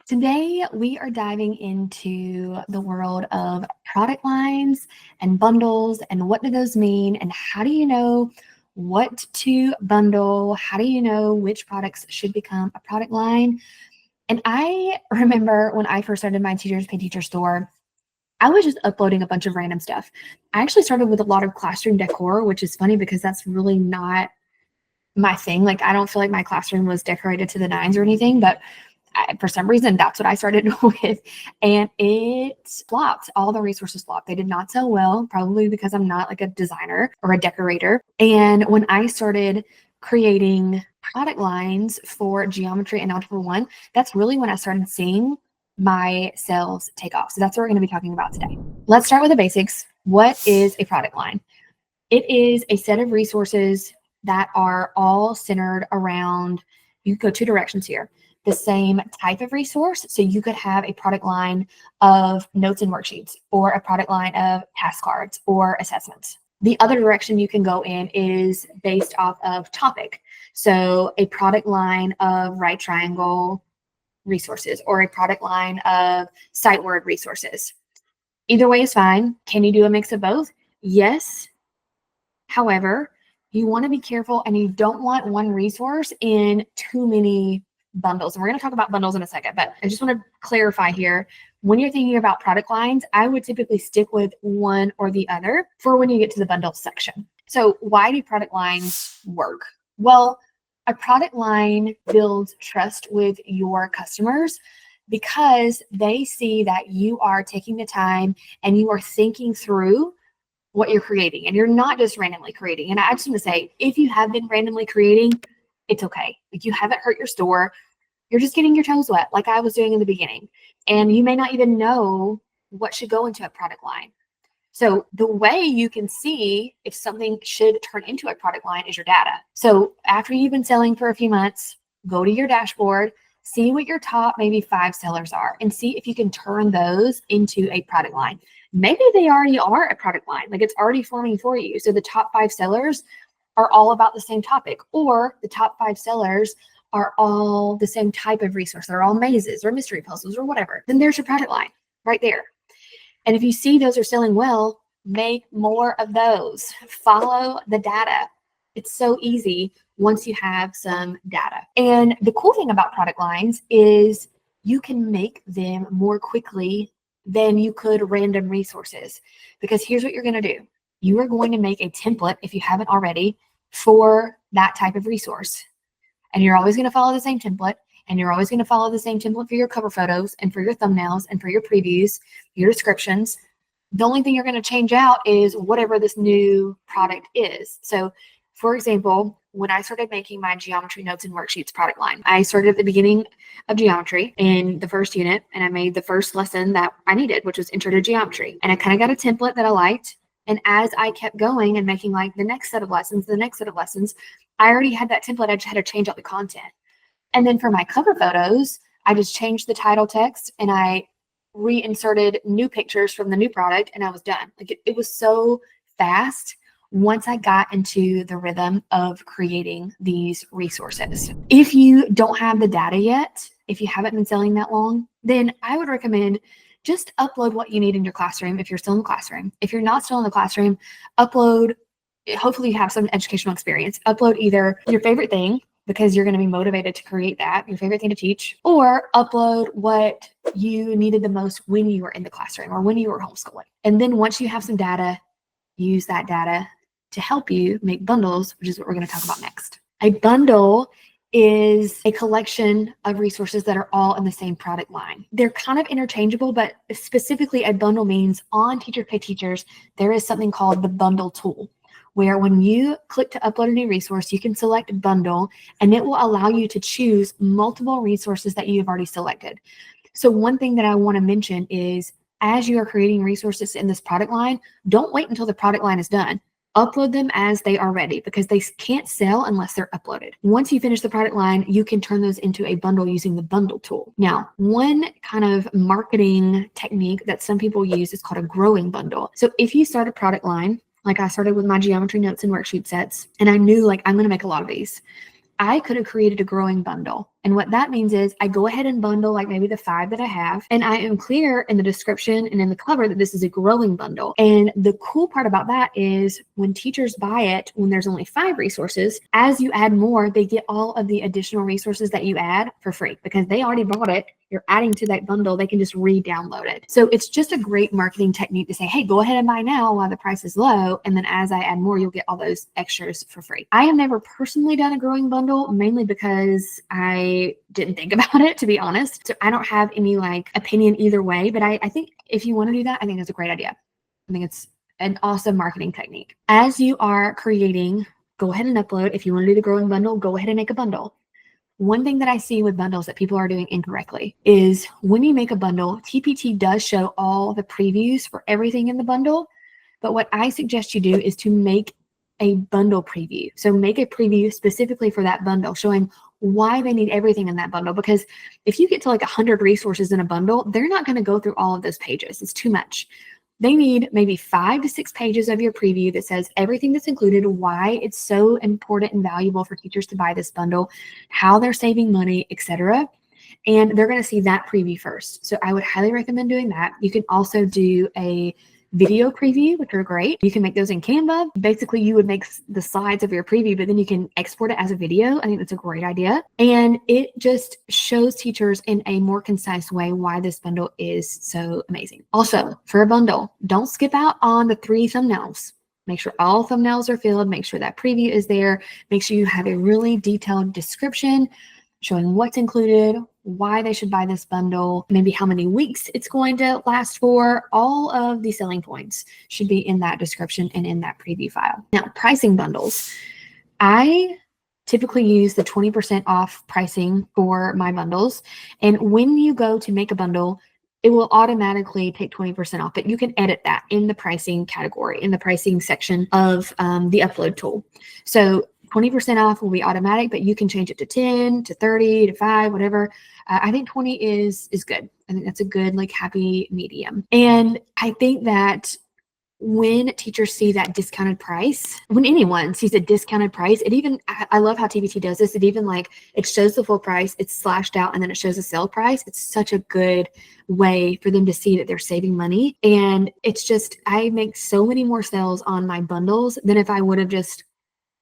Today, we are diving into the world of product lines and bundles and what do those mean and how do you know what to bundle? How do you know which products should become a product line? And I remember when I first started my Teachers Pay Teacher store, I was just uploading a bunch of random stuff. I actually started with a lot of classroom decor, which is funny because that's really not my thing. Like, I don't feel like my classroom was decorated to the nines or anything, but for some reason, that's what I started with. And it flopped. All the resources flopped. They did not sell well, probably because I'm not like a designer or a decorator. And when I started creating product lines for geometry and algebra 1, that's really when I started seeing my sales take off. So that's what we're going to be talking about today. Let's start with the basics. What is a product line? It is a set of resources that are all centered around, you could go two directions here, the same type of resource. So you could have a product line of notes and worksheets, or a product line of task cards or assessments. The other direction you can go in is based off of topic. So a product line of right triangle resources or a product line of sight word resources. Either way is fine. Can you do a mix of both? Yes. However, you want to be careful and you don't want one resource in too many bundles. And we're going to talk about bundles in a second, but I just want to clarify here. When you're thinking about product lines, I would typically stick with one or the other for when you get to the bundle section. So why do product lines work? Well, a product line builds trust with your customers because they see that you are taking the time and you are thinking through what you're creating, and you're not just randomly creating. And I just want to say, if you have been randomly creating, it's okay. Like, you haven't hurt your store. You're just getting your toes wet like I was doing in the beginning. And you may not even know what should go into a product line. So the way you can see if something should turn into a product line is your data. So after you've been selling for a few months, go to your dashboard, see what your top maybe 5 sellers are, and see if you can turn those into a product line. Maybe they already are a product line, like it's already forming for you. So the top 5 sellers are all about the same topic, or the top 5 sellers are all the same type of resource. They're all mazes or mystery puzzles or whatever. Then there's your product line right there. And if you see those are selling well, make more of those. Follow the data. It's so easy once you have some data. And the cool thing about product lines is you can make them more quickly than you could random resources. Because here's what you're going to do. You are going to make a template, if you haven't already, for that type of resource. And you're always going to follow the same template. And you're always going to follow the same template for your cover photos and for your thumbnails and for your previews, your descriptions. The only thing you're going to change out is whatever this new product is. So, for example, when I started making my geometry notes and worksheets product line, I started at the beginning of geometry in the first unit, and I made the first lesson that I needed, which was Intro to Geometry. And I kind of got a template that I liked. And as I kept going and making like the next set of lessons, I already had that template. I just had to change out the content. And then for my cover photos, I just changed the title text and I reinserted new pictures from the new product, and I was done. Like, it was so fast once I got into the rhythm of creating these resources. If you don't have the data yet, if you haven't been selling that long, then I would recommend just upload what you need in your classroom if you're still in the classroom. If you're not still in the classroom, upload, hopefully you have some educational experience. Upload either your favorite thing, because you're going to be motivated to create that, your favorite thing to teach, or upload what you needed the most when you were in the classroom or when you were homeschooling. And then once you have some data, use that data to help you make bundles, which is what we're going to talk about next. A bundle is a collection of resources that are all in the same product line. They're kind of interchangeable, but specifically a bundle means on Teachers Pay Teachers, there is something called the bundle tool, where when you click to upload a new resource, you can select bundle, and it will allow you to choose multiple resources that you have already selected. So one thing that I want to mention is, as you are creating resources in this product line, don't wait until the product line is done. Upload them as they are ready, because they can't sell unless they're uploaded. Once you finish the product line, you can turn those into a bundle using the bundle tool. Now, one kind of marketing technique that some people use is called a growing bundle. So if you start a product line, like I started with my geometry notes and worksheet sets, and I knew, like, I'm going to make a lot of these. I could have created a growing bundle And what that means is I go ahead and bundle like maybe the 5 that I have, and I am clear in the description and in the cover that this is a growing bundle. And the cool part about that is when teachers buy it, when there's only 5 resources, as you add more, they get all of the additional resources that you add for free because they already bought it. You're adding to that bundle, they can just re-download it. So it's just a great marketing technique to say, hey, go ahead and buy now while the price is low. And then as I add more, you'll get all those extras for free. I have never personally done a growing bundle, mainly because I didn't think about it, to be honest. So I don't have any like opinion either way, but I think if you want to do that, I think it's a great idea. I think it's an awesome marketing technique. As you are creating, go ahead and upload. If you want to do the growing bundle, go ahead and make a bundle. One thing that I see with bundles that people are doing incorrectly is when you make a bundle, TPT does show all the previews for everything in the bundle. But what I suggest you do is to make a bundle preview. So make a preview specifically for that bundle, showing why they need everything in that bundle. Because if you get to like 100 resources in a bundle, they're not going to go through all of those pages. It's too much. They need maybe 5 to 6 pages of your preview that says everything that's included, why it's so important and valuable for teachers to buy this bundle, how they're saving money, etc. And they're going to see that preview first. So I would highly recommend doing that. You can also do a video preview, which are great. You can make those in Canva. Basically, you would make the slides of your preview, but then you can export it as a video. I think that's a great idea. And it just shows teachers in a more concise way why this bundle is so amazing. Also, for a bundle, don't skip out on the 3 thumbnails. Make sure all thumbnails are filled. Make sure that preview is there. Make sure you have a really detailed description showing what's included, why they should buy this bundle, maybe how many weeks it's going to last for. All of the selling points should be in that description and in that preview file. Now, pricing bundles. I typically use the 20% off pricing for my bundles. And when you go to make a bundle, it will automatically take 20% off, but you can edit that in the pricing category, in the pricing section of the upload tool. So 20% off will be automatic, but you can change it to 10, to 30, to 5, whatever. I think 20 is good. I think that's a good, like, happy medium. And I think that when teachers see that discounted price, when anyone sees a discounted price, it even, I love how TPT does this. It even like, it shows the full price, it's slashed out, and then it shows the sale price. It's such a good way for them to see that they're saving money. And it's just, I make so many more sales on my bundles than if I would have just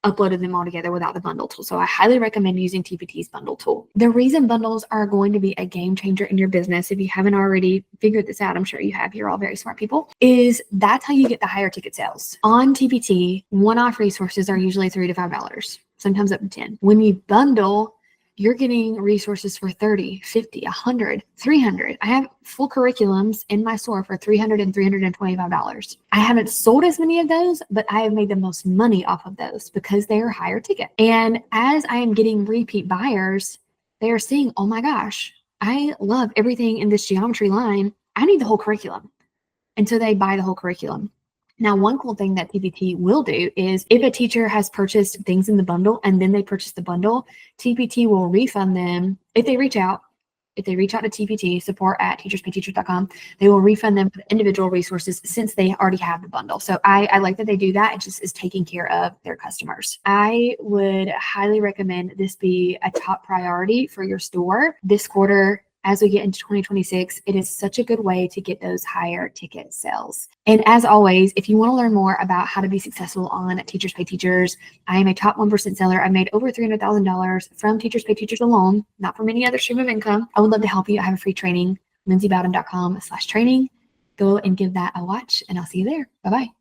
uploaded them all together without the bundle tool. So I highly recommend using TPT's bundle tool. The reason bundles are going to be a game changer in your business, if you haven't already figured this out, I'm sure you have, you're all very smart people, is that's how you get the higher ticket sales. On TPT, one-off resources are usually $3 to $5, sometimes up to 10. When you bundle, you're getting resources for 30, 50, 100, 300. I have full curriculums in my store for $300 and $325. I haven't sold as many of those, but I have made the most money off of those because they are higher ticket. And as I am getting repeat buyers, they are seeing, oh my gosh, I love everything in this geometry line. I need the whole curriculum. And so they buy the whole curriculum. Now, one cool thing that TPT will do is if a teacher has purchased things in the bundle and then they purchase the bundle, TPT will refund them if they reach out. If they reach out to TPT, support@teacherspayteachers.com, they will refund them for the individual resources since they already have the bundle. So I like that they do that. It just is taking care of their customers. I would highly recommend this be a top priority for your store this quarter. As we get into 2026, it is such a good way to get those higher ticket sales. And as always, if you want to learn more about how to be successful on Teachers Pay Teachers, I am a top 1% seller. I made over $300,000 from Teachers Pay Teachers alone, not from any other stream of income. I would love to help you. I have a free training, lindsaybowden.com/training. Go and give that a watch, and I'll see you there. Bye-bye.